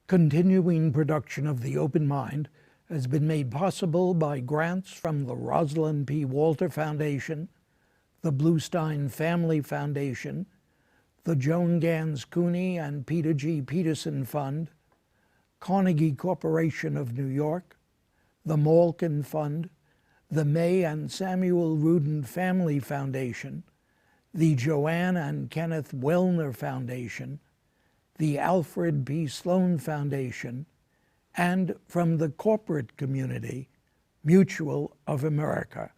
Continuing production of The Open Mind has been made possible by grants from the Rosalind P. Walter Foundation, the Bluestein Family Foundation, the Joan Gans Cuny and Peter G. Peterson Fund, Carnegie Corporation of New York, the Malkin Fund, the May and Samuel Rudin Family Foundation, the Joanne and Kenneth Wellner Foundation, the Alfred P. Sloan Foundation, and from the corporate community, Mutual of America.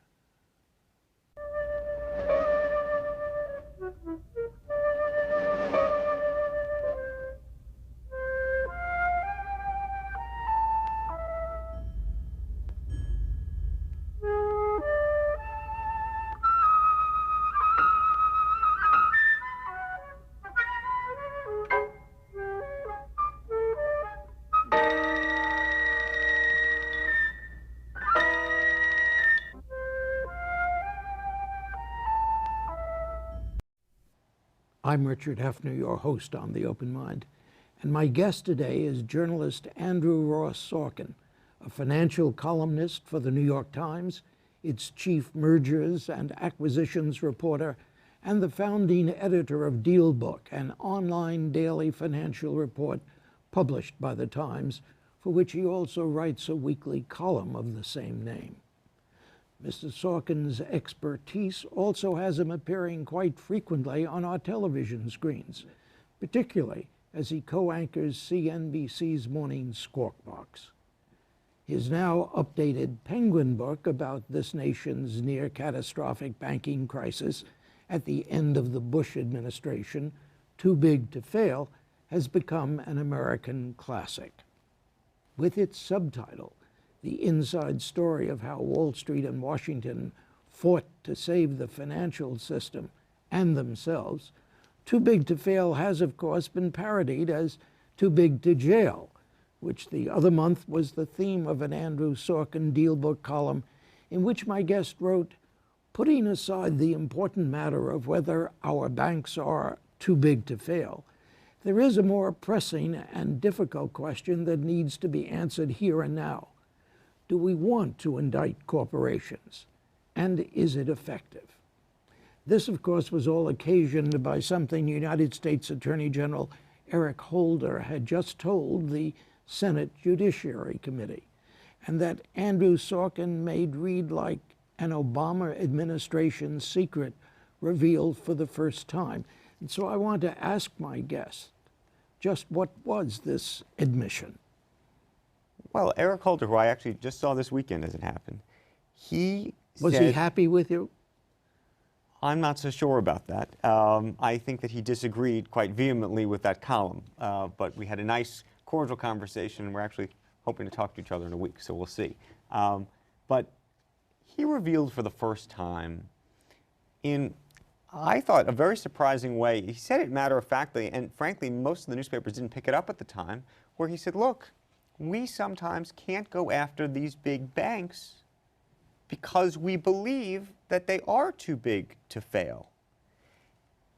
I'm Richard Heffner, your host on The Open Mind, and my guest today is journalist Andrew Ross Sorkin, a financial columnist for the New York Times, its chief mergers and acquisitions reporter, and the founding editor of Dealbook, an online daily financial report published by the Times, for which he also writes a weekly column of the same name. Mr. Sorkin's expertise also has him appearing quite frequently on our television screens, particularly as he co-anchors CNBC's morning Squawk box. His now updated Penguin book about this nation's near-catastrophic banking crisis at the end of the Bush administration, Too Big to Fail, has become an American classic. With its subtitle, The Inside Story of How Wall Street and Washington Fought to Save the Financial System and Themselves, Too Big to Fail has, of course, been parodied as Too Big to Jail, which the other month was the theme of an Andrew Sorkin Dealbook column in which my guest wrote, "Putting aside the important matter of whether our banks are too big to fail, there is a more pressing and difficult question that needs to be answered here and now. Do we want to indict corporations? And is it effective?" This, of course, was all occasioned by something United States Attorney General Eric Holder had just told the Senate Judiciary Committee, and that Andrew Sorkin made read like an Obama administration secret revealed for the first time. And so I want to ask my guest, just what was this admission? Well, Eric Holder, who I actually just saw this weekend as it happened, Was he happy with you? I'm not so sure about that. I think that he disagreed quite vehemently with that column, but we had a nice, cordial conversation, and we're actually hoping to talk to each other in a week, so we'll see. But he revealed for the first time in, I thought, a very surprising way. He said it matter-of-factly, and frankly, most of the newspapers didn't pick it up at the time, where he said, look, we sometimes can't go after these big banks because we believe that they are too big to fail.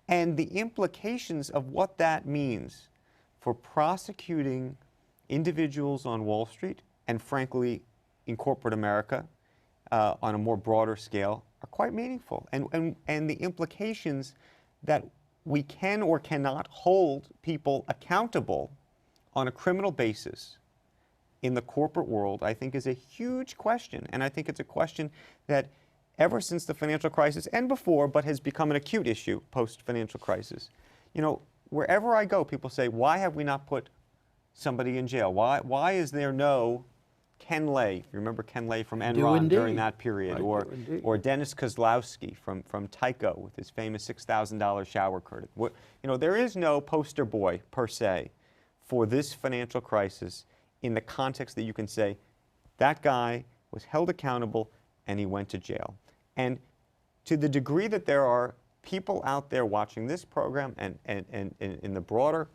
And the implications of what that means for prosecuting individuals on Wall Street and, frankly, in corporate America on a more broader scale are quite meaningful. And the implications that we can or cannot hold people accountable on a criminal basis in the corporate world, I think, is a huge question. And I think it's a question that ever since the financial crisis and before, but has become an acute issue post-financial crisis. You know, wherever I go, people say, why have we not put somebody in jail? Why is there no Ken Lay? You remember Ken Lay from Enron during that period, or Dennis Kozlowski from Tyco with his famous $6,000 shower curtain. You know, there is no poster boy per se for this financial crisis in the context that you can say that guy was held accountable and he went to jail. And to the degree that there are people out there watching this program and in the broader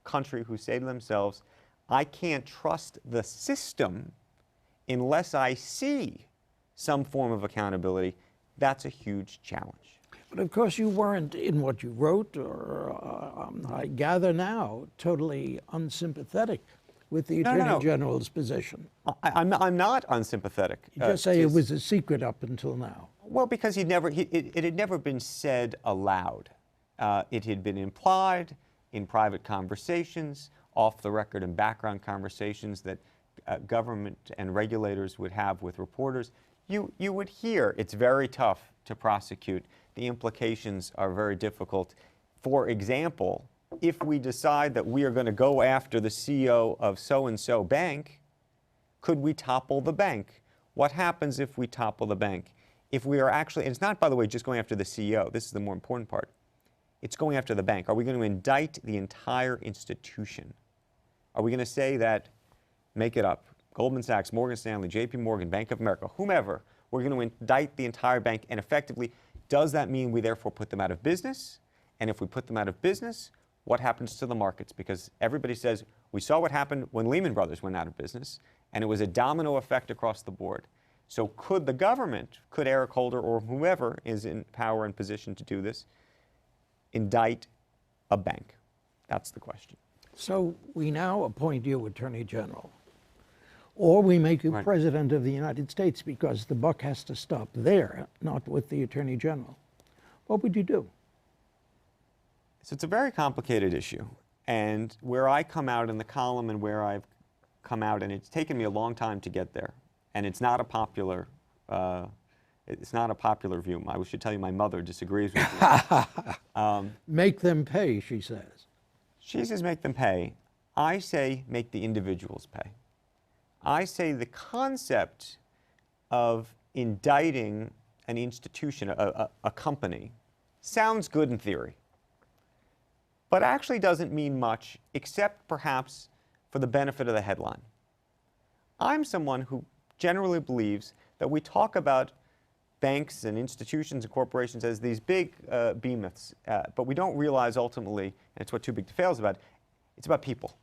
country who say to themselves, I can't trust the system unless I see some form of accountability, that's a huge challenge. But of course you weren't, in what you wrote, or I gather now, totally unsympathetic with the No, Attorney no. General's position? I'm not unsympathetic. You just say it was a secret up until now. Well, because it had never been said aloud. It had been implied in private conversations, off the record and background conversations that government and regulators would have with reporters. You would hear it's very tough to prosecute. The implications are very difficult. For example, if we decide that we are going to go after the CEO of so-and-so bank, could we topple the bank? What happens if we topple the bank? If we are actually, and it's not, by the way, just going after the CEO. This is the more important part. It's going after the bank. Are we going to indict the entire institution? Are we going to say that, make it up, Goldman Sachs, Morgan Stanley, JP Morgan, Bank of America, whomever, we're going to indict the entire bank, and effectively, does that mean we therefore put them out of business? And if we put them out of business, what happens to the markets? Because everybody says, we saw what happened when Lehman Brothers went out of business, and it was a domino effect across the board. So could the government, could Eric Holder or whoever is in power and position to do this, indict a bank? That's the question. So we now appoint you Attorney General, or we make you President of the United States, because the buck has to stop there, not with the Attorney General. What would you do? So it's a very complicated issue. And where I come out in the column and where I've come out, and it's taken me a long time to get there, and it's not a popular view. I should tell you my mother disagrees with me. Make them pay, she says. She says make them pay. I say make the individuals pay. I say the concept of indicting an institution, a company, sounds good in theory, but actually doesn't mean much, except perhaps for the benefit of the headline. I'm someone who generally believes that we talk about banks and institutions and corporations as these big behemoths, but we don't realize ultimately, and it's what Too Big to Fail is about, it's about people.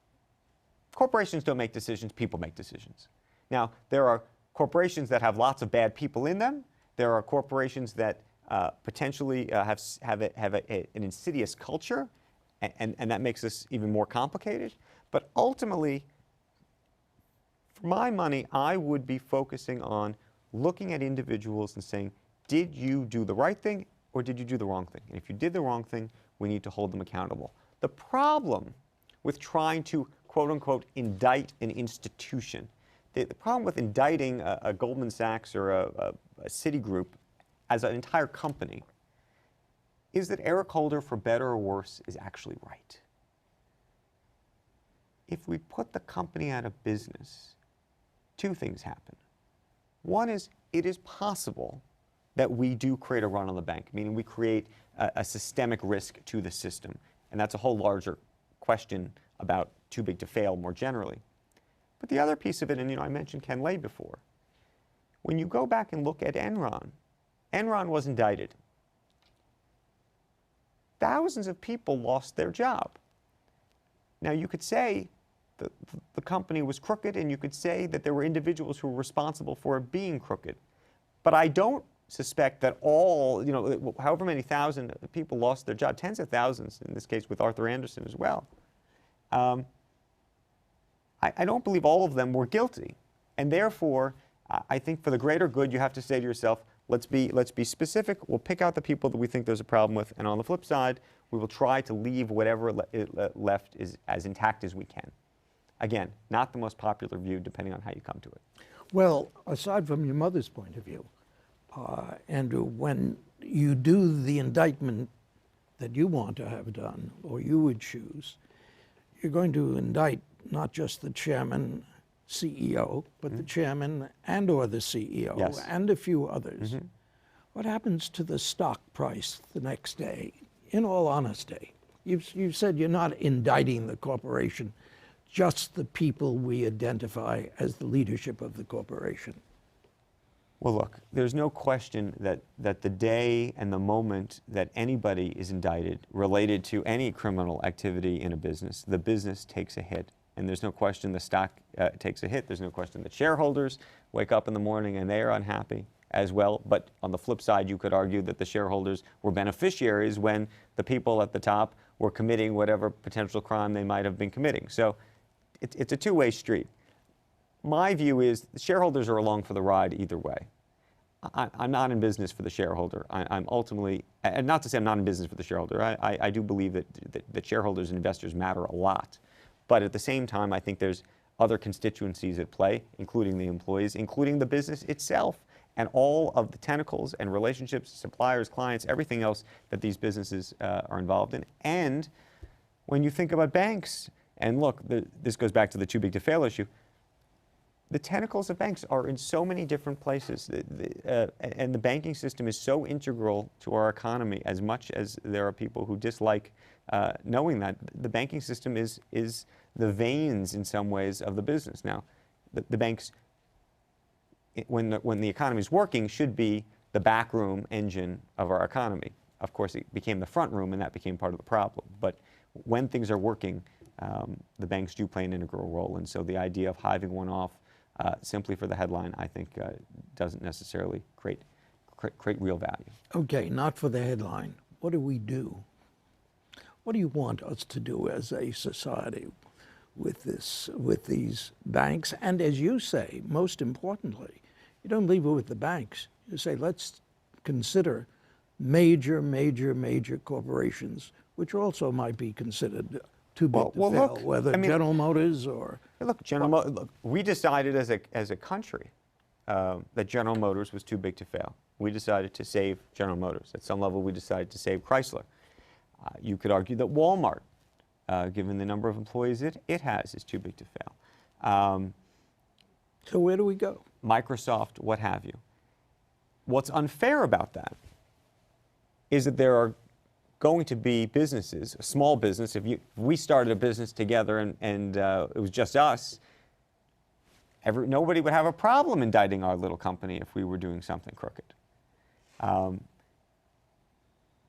Corporations don't make decisions, people make decisions. Now, there are corporations that have lots of bad people in them. There are corporations that potentially have an insidious culture, and that makes this even more complicated. But ultimately, for my money, I would be focusing on looking at individuals and saying, did you do the right thing or did you do the wrong thing? And if you did the wrong thing, we need to hold them accountable. The problem with trying to, quote unquote, indict an institution, the problem with indicting a Goldman Sachs or a Citigroup as an entire company is that Eric Holder, for better or worse, is actually right. If we put the company out of business, two things happen. One is, it is possible that we do create a run on the bank, meaning we create a systemic risk to the system. And that's a whole larger question about too big to fail more generally. But the other piece of it, and I mentioned Ken Lay before, when you go back and look at Enron, Enron was indicted. Thousands of people lost their job. Now you could say that the company was crooked, and you could say that there were individuals who were responsible for it being crooked. But I don't suspect that all, however many thousand people lost their job, tens of thousands in this case with Arthur Andersen as well. I don't believe all of them were guilty. And therefore, I think for the greater good, you have to say to yourself, let's be specific. We'll pick out the people that we think there's a problem with. And on the flip side, we will try to leave whatever left is as intact as we can. Again, not the most popular view, depending on how you come to it. Well, aside from your mother's point of view, Andrew, when you do the indictment that you want to have done, or you would choose, you're going to indict not just the chairman, CEO, but the chairman and or the CEO, Yes. and a few others. What happens to the stock price the next day? In all honesty, you've said you're not indicting the corporation, just the people we identify as the leadership of the corporation. Well, look, there's no question that the day and the moment that anybody is indicted related to any criminal activity in a business, the business takes a hit. And there's no question the stock takes a hit. There's no question that shareholders wake up in the morning and they are unhappy as well. But on the flip side, you could argue that the shareholders were beneficiaries when the people at the top were committing whatever potential crime they might have been committing. So it's a two-way street. My view is the shareholders are along for the ride either way. I'm not in business for the shareholder. I'm ultimately, and not to say I'm not in business for the shareholder. I do believe that shareholders and investors matter a lot. But at the same time, I think there's other constituencies at play, including the employees, including the business itself, and all of the tentacles and relationships, suppliers, clients, everything else that these businesses are involved in. And when you think about banks, and look, this goes back to the too big to fail issue, the tentacles of banks are in so many different places, and the banking system is so integral to our economy, as much as there are people who dislike knowing that. The banking system is the veins, in some ways, of the business. Now, the banks, when the economy is working, should be the backroom engine of our economy. Of course, it became the front room, and that became part of the problem. But when things are working, the banks do play an integral role. And so the idea of hiving one off simply for the headline, I think, doesn't necessarily create real value. Okay, not for the headline. What do we do? What do you want us to do as a society with these banks? And as you say, most importantly, you don't leave it with the banks. You say, let's consider major corporations, which also might be considered too big to fail, whether General Motors or... Look, we decided as a country that General Motors was too big to fail. We decided to save General Motors. At some level, we decided to save Chrysler. You could argue that Walmart, given the number of employees it has, is too big to fail. So where do we go? Microsoft, what have you. What's unfair about that is that there are going to be businesses, a small business, if we started a business together and it was just us, nobody would have a problem indicting our little company if we were doing something crooked.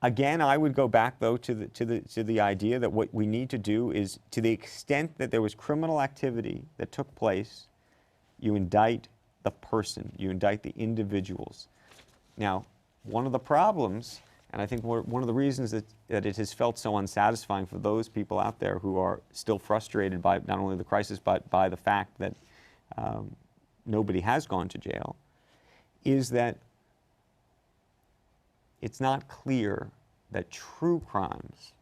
Again, I would go back, though, to the idea that what we need to do is, to the extent that there was criminal activity that took place, you indict the person, you indict the individuals. Now, one of the problems, and I think one of the reasons that it has felt so unsatisfying for those people out there who are still frustrated by not only the crisis, but by the fact that nobody has gone to jail, is that it's not clear that true crimes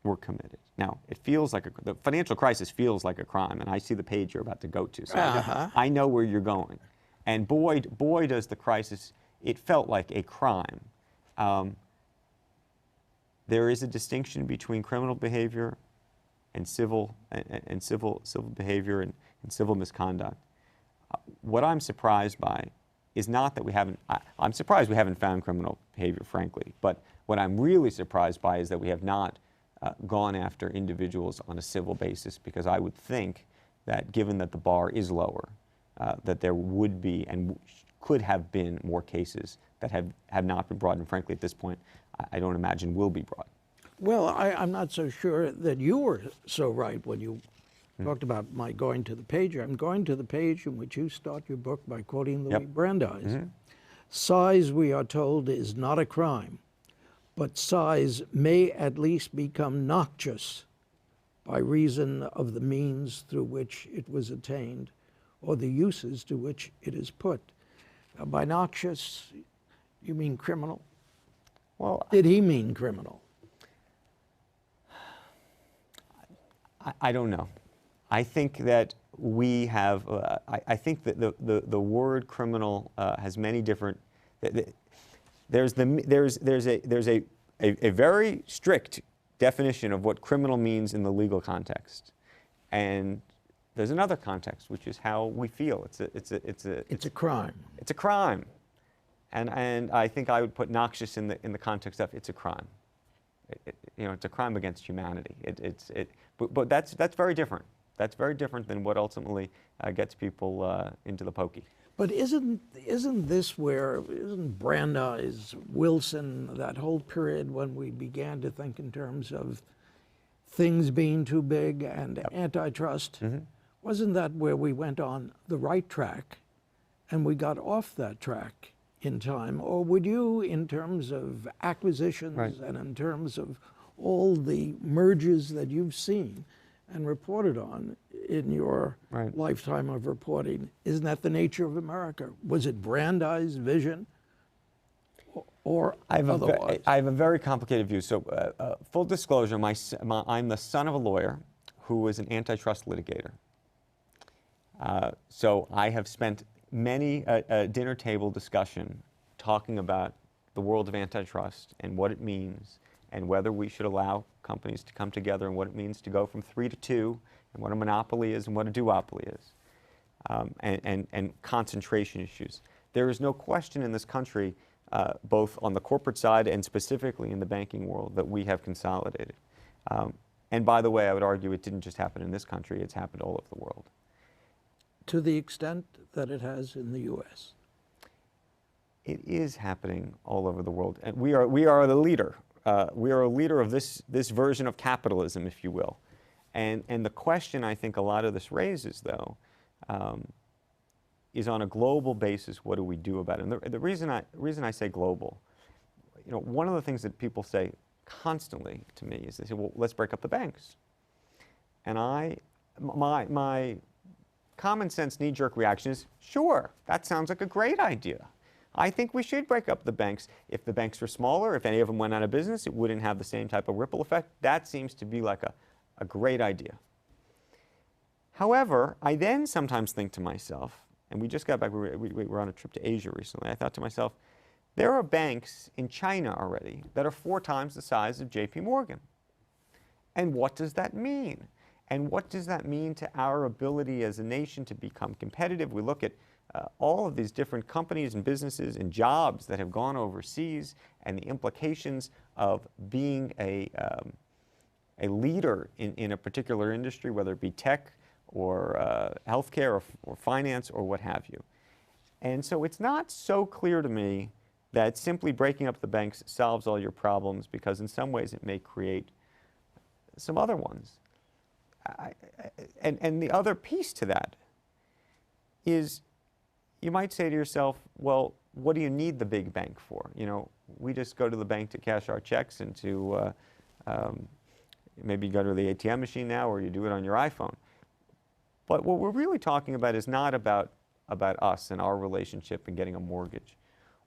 were committed. Now, it feels like the financial crisis feels like a crime, and I see the page you're about to go to, so I know where you're going. And boy, does the crisis, it felt like a crime. There is a distinction between criminal behavior and civil behavior and civil misconduct. What I'm surprised by is not that we haven't, I'm surprised we haven't found criminal behavior, frankly, but what I'm really surprised by is that we have not gone after individuals on a civil basis, because I would think that, given that the bar is lower, that there would be and could have been more cases that have not been brought, and frankly, at this point, I don't imagine will be brought. Well, I'm not so sure that you were so right when you talked about my going to the page. I'm going to the page in which you start your book by quoting Louis Brandeis. Size, we are told, is not a crime, but size may at least become noxious by reason of the means through which it was attained or the uses to which it is put. By noxious, you mean criminal? Well, did he mean criminal? I don't know. I think that we have. I think that the word criminal has many different. There's a very strict definition of what criminal means in the legal context, and there's another context, which is how we feel. It's a crime. It's a crime, and I think I would put noxious in the context of it's a crime. It's a crime against humanity. But that's very different. That's very different than what ultimately gets people into the pokey. But isn't Brandeis, Wilson, that whole period when we began to think in terms of things being too big and antitrust, wasn't that where we went on the right track and we got off that track in time? Or would you, in terms of acquisitions and in terms of all the mergers that you've seen, and reported on in your Right. lifetime of reporting. Isn't that the nature of America? Was it Brandeis' vision or otherwise? I have a very complicated view. So, full disclosure, I'm the son of a lawyer who was an antitrust litigator. So I have spent many a dinner table discussion talking about the world of antitrust and what it means and whether we should allow companies to come together and what it means to go from 3 to 2 and what a monopoly is and what a duopoly is, and concentration issues. There is no question in this country, both on the corporate side and specifically in the banking world, that we have consolidated. And by the way, I would argue it didn't just happen in this country, it's happened all over the world. To the extent that it has in the U.S. It is happening all over the world. And we are the leader. We are a leader of this version of capitalism, if you will. And the question I think a lot of this raises, though, is on a global basis, what do we do about it? And the reason I say global, you know, one of the things that people say constantly to me is they say, well, let's break up the banks. And my common sense knee-jerk reaction is, sure, that sounds like a great idea. I think we should break up the banks. If the banks were smaller, if any of them went out of business, it wouldn't have the same type of ripple effect. That seems to be like a great idea. However, I then sometimes think to myself, and we just got back, we were on a trip to Asia recently, I thought to myself, there are banks in China already that are 4 times the size of JP Morgan. And what does that mean? And what does that mean to our ability as a nation to become competitive? We look at all of these different companies and businesses and jobs that have gone overseas and the implications of being a leader in a particular industry, whether it be tech or healthcare or finance or what have you. And so it's not so clear to me that simply breaking up the banks solves all your problems, because in some ways it may create some other ones. And the other piece to that is, you might say to yourself, well, what do you need the big bank for? You know, we just go to the bank to cash our checks and to maybe go to the ATM machine now, or you do it on your iPhone. But what we're really talking about is not about us and our relationship and getting a mortgage.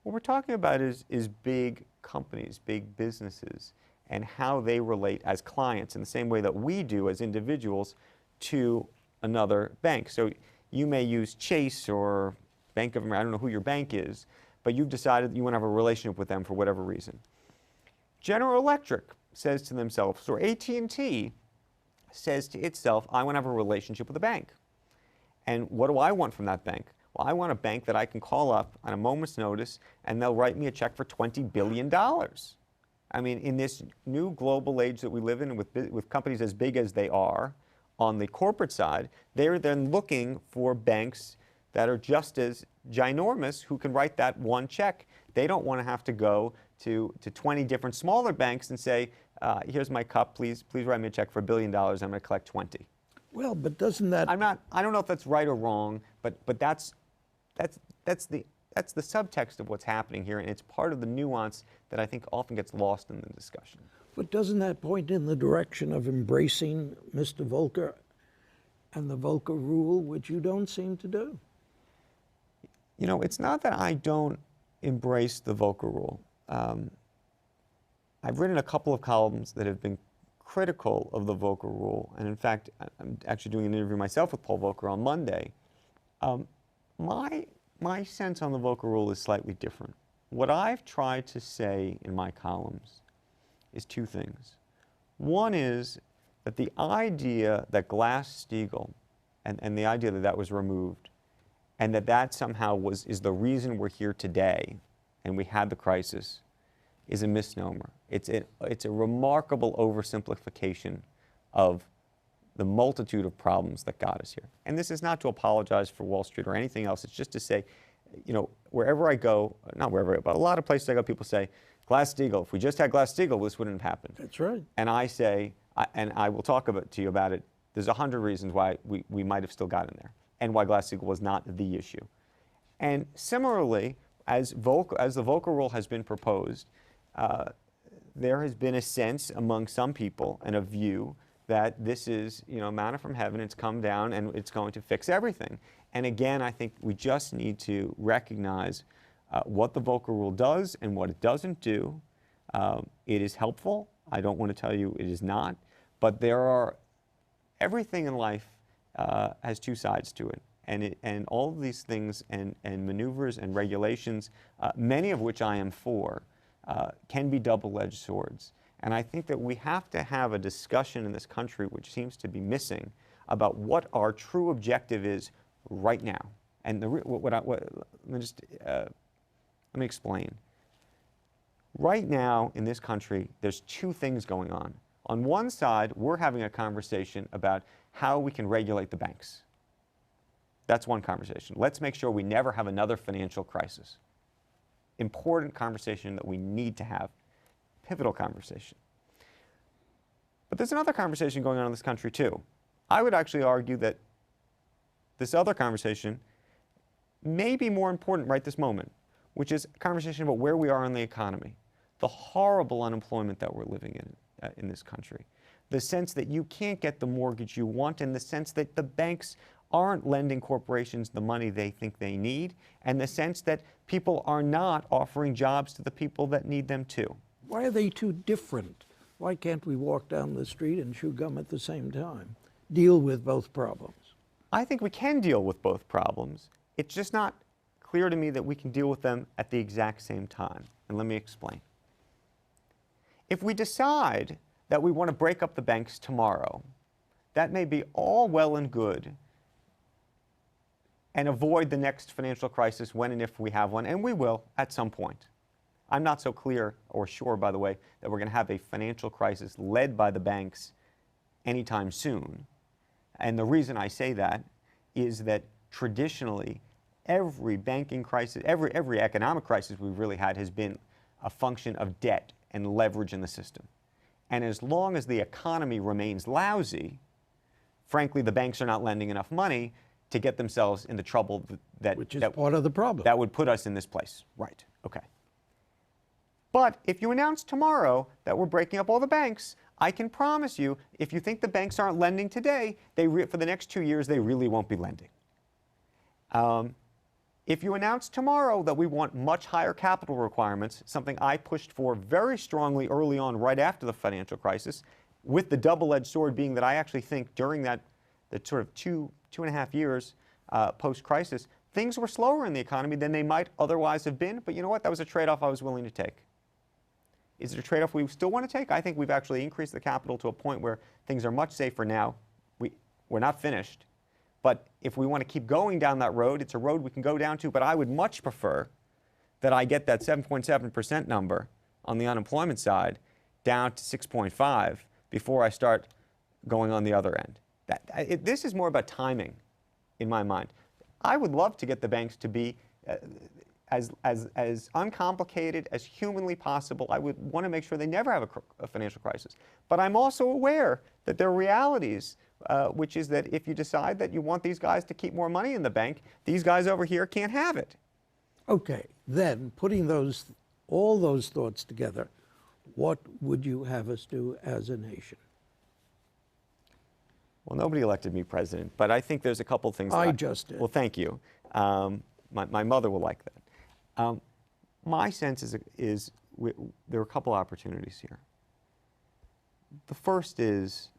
What we're talking about is big companies, big businesses, and how they relate as clients in the same way that we do as individuals to another bank. So you may use Chase or Bank of America, I don't know who your bank is, but you've decided you want to have a relationship with them for whatever reason. General Electric says to themselves, or AT&T says to itself, I want to have a relationship with a bank. And what do I want from that bank? Well, I want a bank that I can call up on a moment's notice and they'll write me a check for $20 billion. I mean, in this new global age that we live in, with companies as big as they are, on the corporate side, they're then looking for banks that are just as ginormous who can write that one check. They don't want to have to go to 20 different smaller banks and say, here's my cup, please write me a check for $1 billion, I'm going to collect 20. Well, but doesn't that... I don't know if that's right or wrong, but that's the subtext of what's happening here, and it's part of the nuance that I think often gets lost in the discussion. But doesn't that point in the direction of embracing Mr. Volcker and the Volcker rule, which you don't seem to do? You know, it's not that I don't embrace the Volcker rule. I've written a couple of columns that have been critical of the Volcker rule, and in fact, I'm actually doing an interview myself with Paul Volcker on Monday. My sense on the Volcker rule is slightly different. What I've tried to say in my columns is 2 things. One is that the idea that Glass-Steagall and the idea that that was removed and that somehow is the reason we're here today and we had the crisis is a misnomer. It's a remarkable oversimplification of the multitude of problems that got us here. And this is not to apologize for Wall Street or anything else. It's just to say, you know, wherever I go, not wherever I go, but a lot of places I go, people say, Glass-Steagall, if we just had Glass-Steagall, this wouldn't have happened. That's right. And I say, and I will talk to you about it, there's 100 reasons why we might have still gotten there and why Glass-Steagall was not the issue. And similarly, as the Volcker rule has been proposed, there has been a sense among some people and a view that this is, manna from heaven, it's come down and it's going to fix everything. And again, I think we just need to recognize what the Volcker Rule does and what it doesn't do. It is helpful. I don't want to tell you it is not. But everything in life has two sides to it. And all of these things and maneuvers and regulations, many of which I am for, can be double-edged swords. And I think that we have to have a discussion in this country, which seems to be missing, about what our true objective is right now. And let me explain. Right now in this country, there's two things going on. On one side, we're having a conversation about how we can regulate the banks. That's one conversation. Let's make sure we never have another financial crisis. Important conversation that we need to have. Pivotal conversation. But there's another conversation going on in this country too. I would actually argue that this other conversation may be more important right this moment, which is a conversation about where we are in the economy, the horrible unemployment that we're living in this country, the sense that you can't get the mortgage you want, and the sense that the banks aren't lending corporations the money they think they need, and the sense that people are not offering jobs to the people that need them too. Why are they two different? Why can't we walk down the street and chew gum at the same time? Deal with both problems. I think we can deal with both problems. It's just not clear to me that we can deal with them at the exact same time. And let me explain. If we decide that we want to break up the banks tomorrow, that may be all well and good and avoid the next financial crisis when and if we have one, and we will at some point. I'm not so clear or sure, by the way, that we're going to have a financial crisis led by the banks anytime soon. And the reason I say that is that traditionally, every banking crisis, every economic crisis we've really had has been a function of debt and leverage in the system. And as long as the economy remains lousy, frankly, the banks are not lending enough money to get themselves into trouble which is part of the problem. That would put us in this place. Right. Okay. But if you announce tomorrow that we're breaking up all the banks, I can promise you, if you think the banks aren't lending today, for the next 2 years, they really won't be lending. If you announce tomorrow that we want much higher capital requirements, something I pushed for very strongly early on, right after the financial crisis, with the double-edged sword being that I actually think during the sort of two and a half years post-crisis, things were slower in the economy than they might otherwise have been. But you know what? That was a trade-off I was willing to take. Is it a trade-off we still want to take? I think we've actually increased the capital to a point where things are much safer now. We're not finished. But if we want to keep going down that road, it's a road we can go down to. But I would much prefer that I get that 7.7% number on the unemployment side down to 6.5 before I start going on the other end. This is more about timing in my mind. I would love to get the banks to be as uncomplicated as humanly possible. I would want to make sure they never have a financial crisis. But I'm also aware that there are realities, which is that if you decide that you want these guys to keep more money in the bank, these guys over here can't have it. Okay, then putting all those thoughts together, what would you have us do as a nation? Well, nobody elected me president, but I think there's a couple things. I just did. Well, thank you. My mother will like that. My sense is there are a couple opportunities here. The first is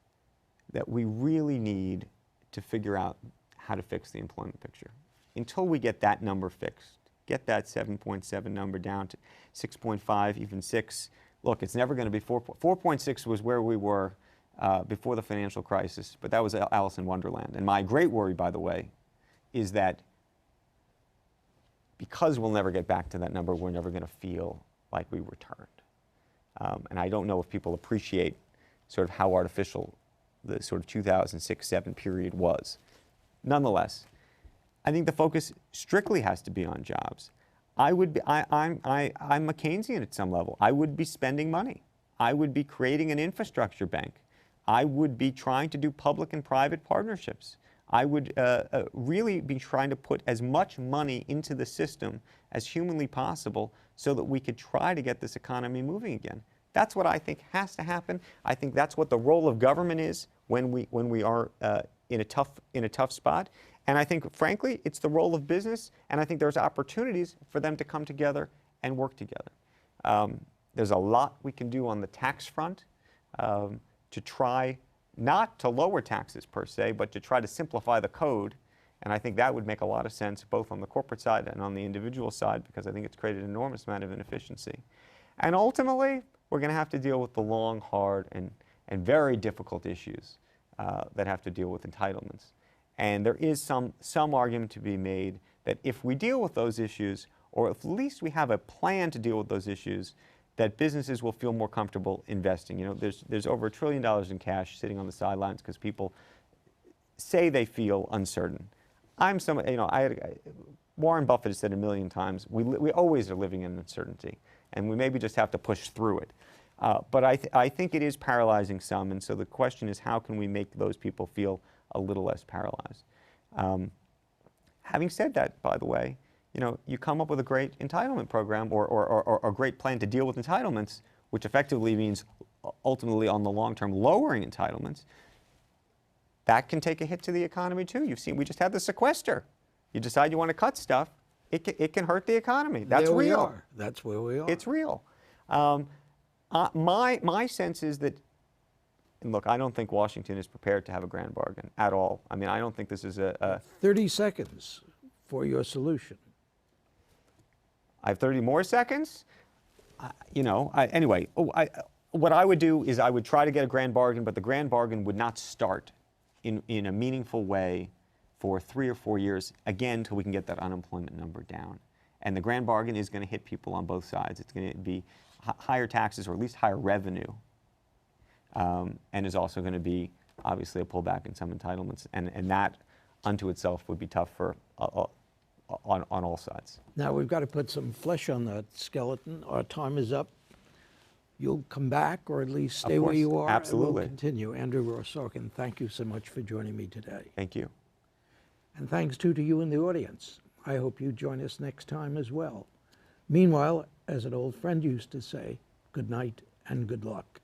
that we really need to figure out how to fix the employment picture. Until we get that number fixed, get that 7.7 number down to 6.5, even 6. Look, it's never going to be 4. 4.6 was where we were before the financial crisis, but that was Alice in Wonderland. And my great worry, by the way, is that because we'll never get back to that number, we're never going to feel like we returned. And I don't know if people appreciate sort of how artificial the sort of 2006-07 period was. Nonetheless, I think the focus strictly has to be on jobs. I'm Keynesian at some level. I would be spending money. I would be creating an infrastructure bank. I would be trying to do public and private partnerships. I would really be trying to put as much money into the system as humanly possible so that we could try to get this economy moving again. That's what I think has to happen. I think that's what the role of government is when we are in a tough spot. And I think, frankly, it's the role of business, and I think there's opportunities for them to come together and work together. There's a lot we can do on the tax front to try not to lower taxes per se, but to try to simplify the code. And I think that would make a lot of sense both on the corporate side and on the individual side, because I think it's created an enormous amount of inefficiency. And ultimately, we're going to have to deal with the long, hard, and very difficult issues that have to deal with entitlements. And there is some argument to be made that if we deal with those issues, or at least we have a plan to deal with those issues, that businesses will feel more comfortable investing. You know, there's over $1 trillion in cash sitting on the sidelines because people say they feel uncertain. Warren Buffett has said a million times, we always are living in uncertainty, and we maybe just have to push through it. But I think it is paralyzing some, and so the question is, how can we make those people feel a little less paralyzed? Having said that, by the way, you know, you come up with a great entitlement program or a great plan to deal with entitlements, which effectively means ultimately on the long term lowering entitlements. That can take a hit to the economy too. You've seen, we just had the sequester. You decide you want to cut stuff, it can hurt the economy. That's there we real. are. That's where we are. It's real. My sense is that, and look, I don't think Washington is prepared to have a grand bargain at all. I mean, I don't think this is 30 seconds for your solution. I have 30 more seconds. Anyway, what I would do is I would try to get a grand bargain, but the grand bargain would not start in a meaningful way for 3 or 4 years, again, until we can get that unemployment number down. And the grand bargain is going to hit people on both sides. It's going to be higher taxes, or at least higher revenue, and is also going to be, obviously, a pullback in some entitlements. And that, unto itself, would be tough for on all sides. Now we've got to put some flesh on that skeleton. Our time is up. You'll come back, or at least stay where you are. Absolutely. And we'll continue. Andrew Ross Sorkin, thank you so much for joining me today. Thank you. And thanks too to you in the audience. I hope you join us next time as well. Meanwhile, as an old friend used to say, good night and good luck.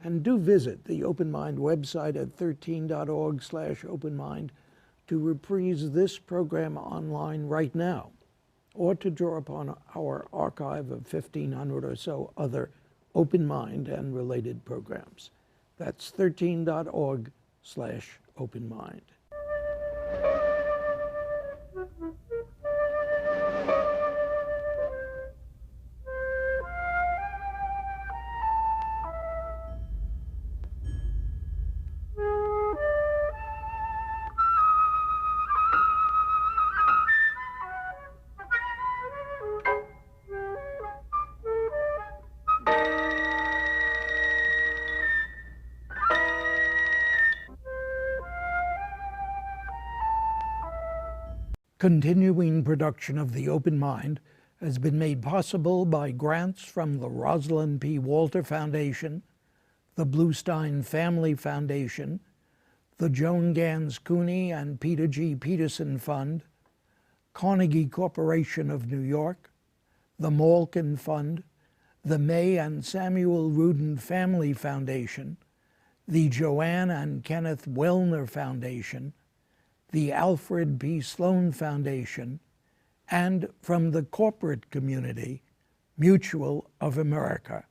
And do visit the Open Mind website at 13.org/openmind to reprise this program online right now, or to draw upon our archive of 1,500 or so other Open Mind and related programs. That's 13.org/openmind. Continuing production of The Open Mind has been made possible by grants from the Rosalind P. Walter Foundation, the Bluestein Family Foundation, the Joan Gans Cuny and Peter G. Peterson Fund, Carnegie Corporation of New York, the Malkin Fund, the May and Samuel Rudin Family Foundation, the Joanne and Kenneth Wellner Foundation, the Alfred P. Sloan Foundation, and from the corporate community, Mutual of America.